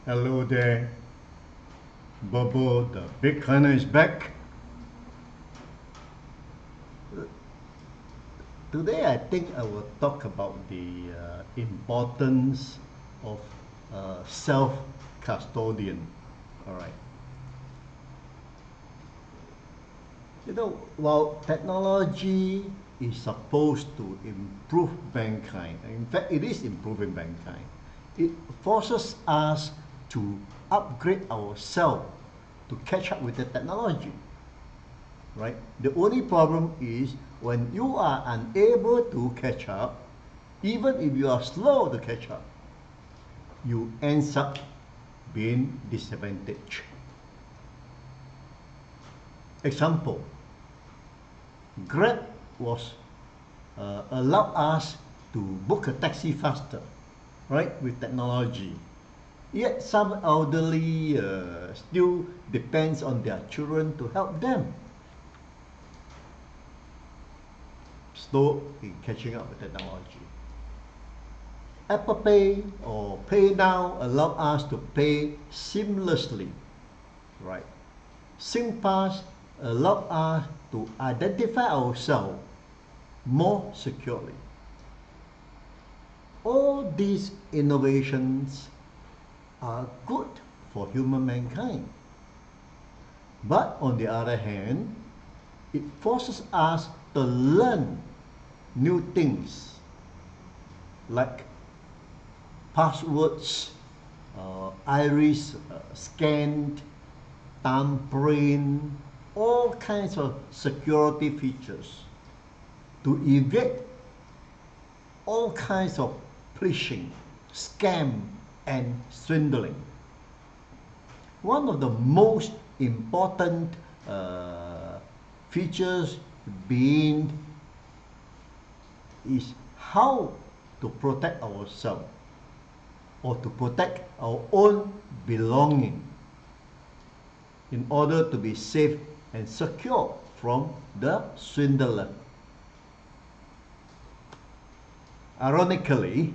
Hello there, BoBo, the big hunter is back. Today I think I will talk about the importance of self-custodian. All right. While technology is supposed to improve mankind, in fact, it is improving mankind, it forces us to upgrade ourselves to catch up with the technology. Right? The only problem is when you are unable to catch up, even if you are slow to catch up, you end up being disadvantaged. Example, Grab was allowed us to book a taxi faster, right, with technology. Yet some elderly still depends on their children to help them. Slow in catching up with technology. ApplePay or PayNow allow us to pay seamlessly, right? SingPass allow us to identify ourselves more securely. All these innovations are good for human mankind. But on the other hand, it forces us to learn new things like passwords, iris scanned, thumbprint, all kinds of security features to evade all kinds of plishing, scam, and swindling. One of the most important features being is how to protect ourselves or to protect our own belonging in order to be safe and secure from the swindler. Ironically,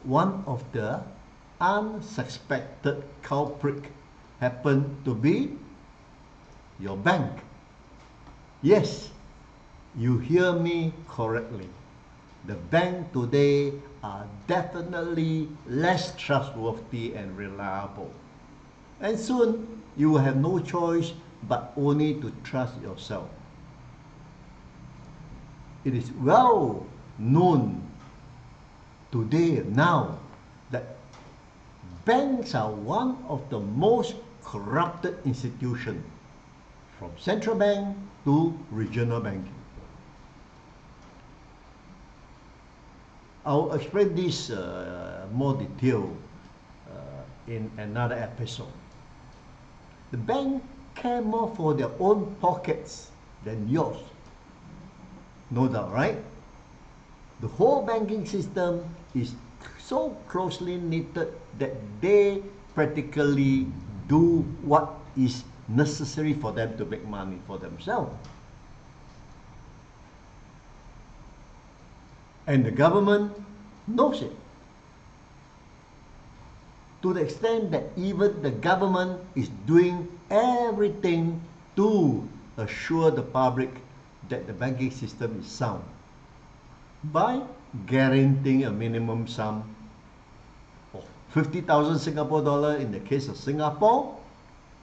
one of the unsuspected culprit happened to be your bank. Yes, you hear me correctly. The bank today are definitely less trustworthy and reliable. And soon you will have no choice but only to trust yourself. It is well known today now that banks are one of the most corrupted institutions, from central bank to regional banking. I'll explain this more detail in another episode. The bank care more for their own pockets than yours. No doubt, right? The whole banking system is so closely knitted that they practically do what is necessary for them to make money for themselves. And the government knows it. To the extent that even the government is doing everything to assure the public that the banking system is sound by guaranteeing a minimum sum of 50,000 Singapore dollar in the case of Singapore,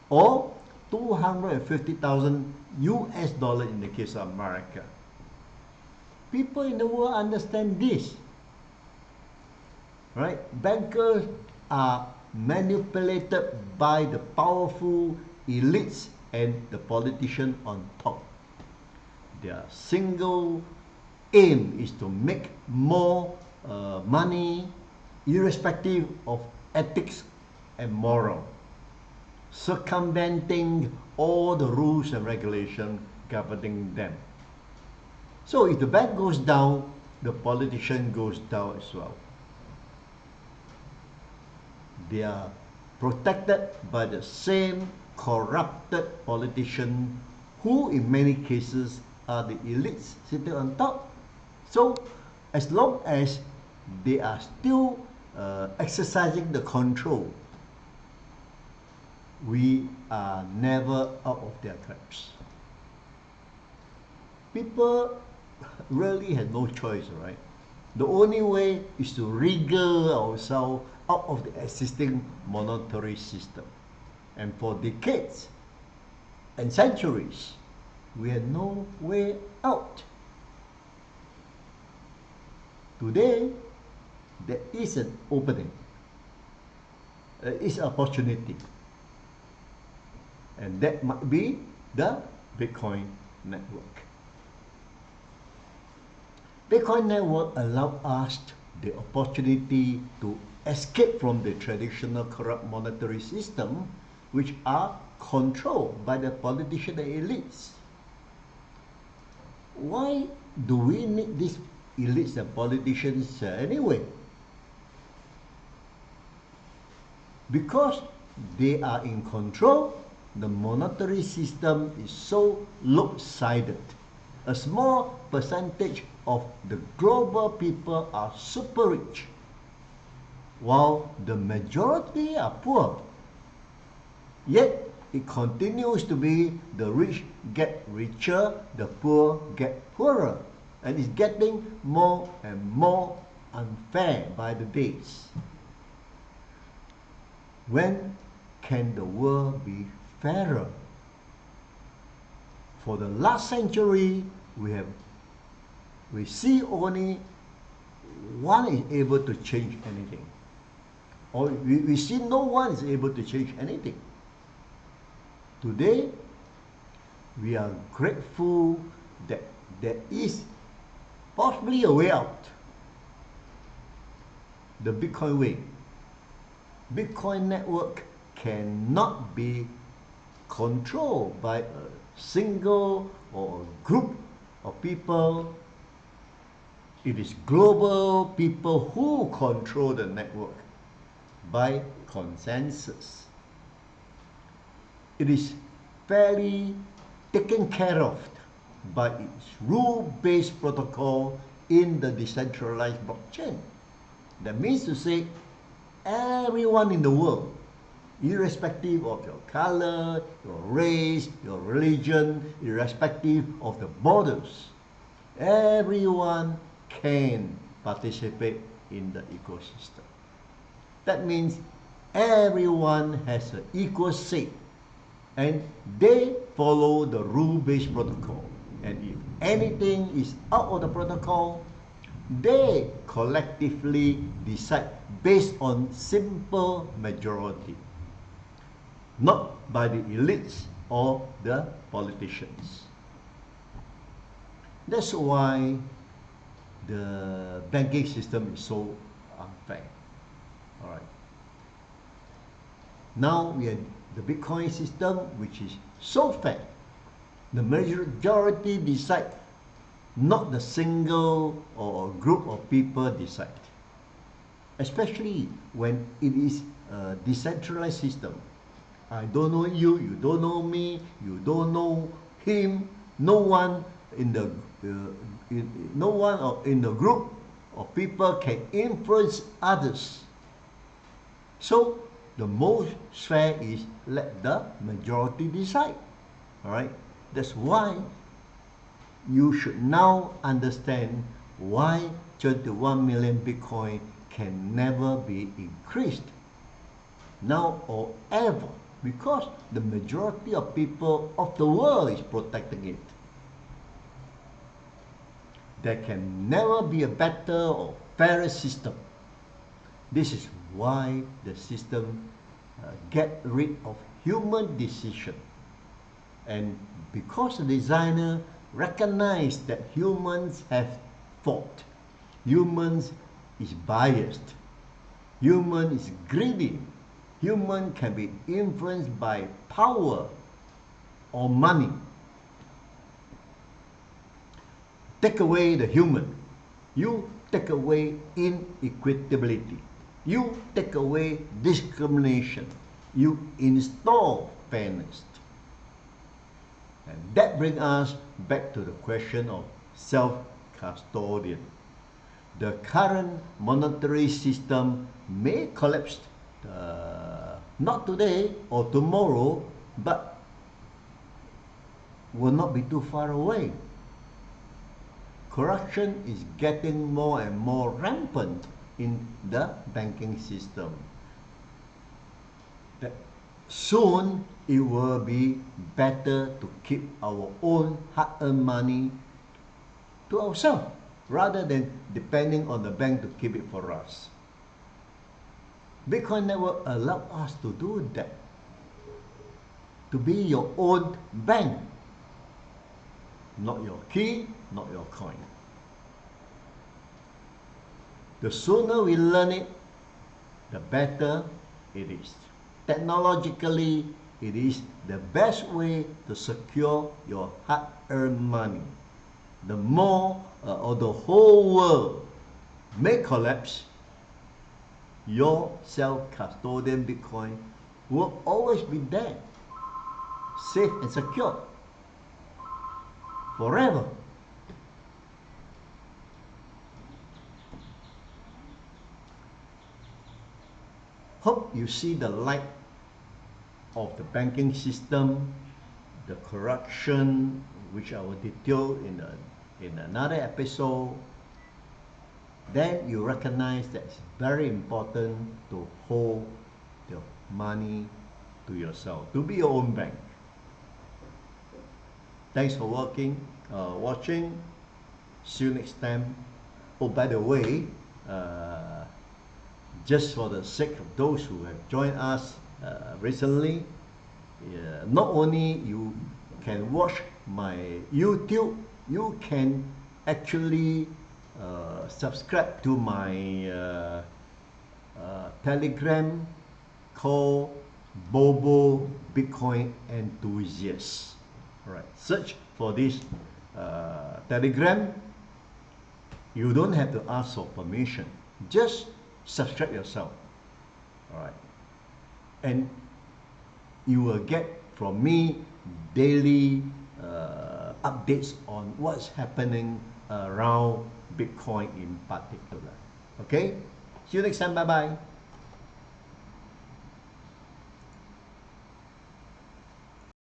or 250,000 US dollar in the case of America. People in the world understand this, right? Bankers are manipulated by the powerful elites and the politicians on top. Their single aim is to make more money, irrespective of ethics and moral, circumventing all the rules and regulations governing them. So if the bank goes down, the politician goes down as well. They are protected by the same corrupted politicians who in many cases are the elites sitting on top. So as long as they are still exercising the control, we are never out of their traps. People really have no choice, right? The only way is to wriggle ourselves out of the existing monetary system. And for decades and centuries, we had no way out. Today, there is an opening. There is an opportunity. And that might be the Bitcoin network. Bitcoin network allows us the opportunity to escape from the traditional corrupt monetary system, which are controlled by the politicians and elites. Why do we need these elites and politicians anyway? Because they are in control, the monetary system is so lopsided. A small percentage of the global people are super rich, while the majority are poor. Yet, it continues to be the rich get richer, the poor get poorer, and it's getting more and more unfair by the days. When can the world be fairer? For the last century, we see only one is able to change anything. Or we see no one is able to change anything. Today, we are grateful that there is possibly a way out. The Bitcoin way. Bitcoin network cannot be controlled by a single or a group of people. It is global people who control the network by consensus. It is fairly taken care of by its rule-based protocol in the decentralized blockchain. That means to say, everyone in the world, irrespective of your color, your race, your religion, irrespective of the borders, everyone can participate in the ecosystem. That means everyone has an equal say, and they follow the rule-based protocol. And if anything is out of the protocol, they collectively decide based on simple majority, not by the elites or the politicians. That's why the banking system is so unfair. All right. Now we have the Bitcoin system, which is so fair. The majority decide, not the single or group of people decide. Especially when it is a decentralized system. I don't know you, you don't know me, you don't know him. No one in the group of people can influence others. So the most fair is let the majority decide. All right. That's why you should now understand why 21 million Bitcoin can never be increased now or ever, because the majority of people of the world is protecting it. There can never be a better or fairer system. This is why the system get rid of human decision. And because the designer recognized that humans have fault, humans is biased, human is greedy, human can be influenced by power or money. Take away the human, you take away inequitability, you take away discrimination, you install fairness. And that brings us back to the question of self-custodian. The current monetary system may collapse Not today or tomorrow, but will not be too far away. Corruption is getting more and more rampant in the banking system. That soon it will be better to keep our own hard-earned money to ourselves rather than depending on the bank to keep it for us. Bitcoin Network allows us to do that, to be your own bank, not your key, not your coin. The sooner we learn it, the better it is. Technologically, it is the best way to secure your hard-earned money. The more or the whole world may collapse, your self-custodian Bitcoin will always be there, safe and secure, forever. Hope you see the light of the banking system, the corruption, which I will detail in another episode. Then you recognize that it's very important to hold your money to yourself, to be your own bank. Thanks for watching. See you next time. Oh, by the way, just for the sake of those who have joined us recently, not only you can watch my YouTube, you can actually subscribe to my Telegram called BoBo Bitcoin Enthusiast. All right, search for this Telegram. You don't have to ask for permission. Just subscribe yourself. All right, and you will get from me daily updates on what's happening around Bitcoin in particular. Okay, see you next time. Bye bye.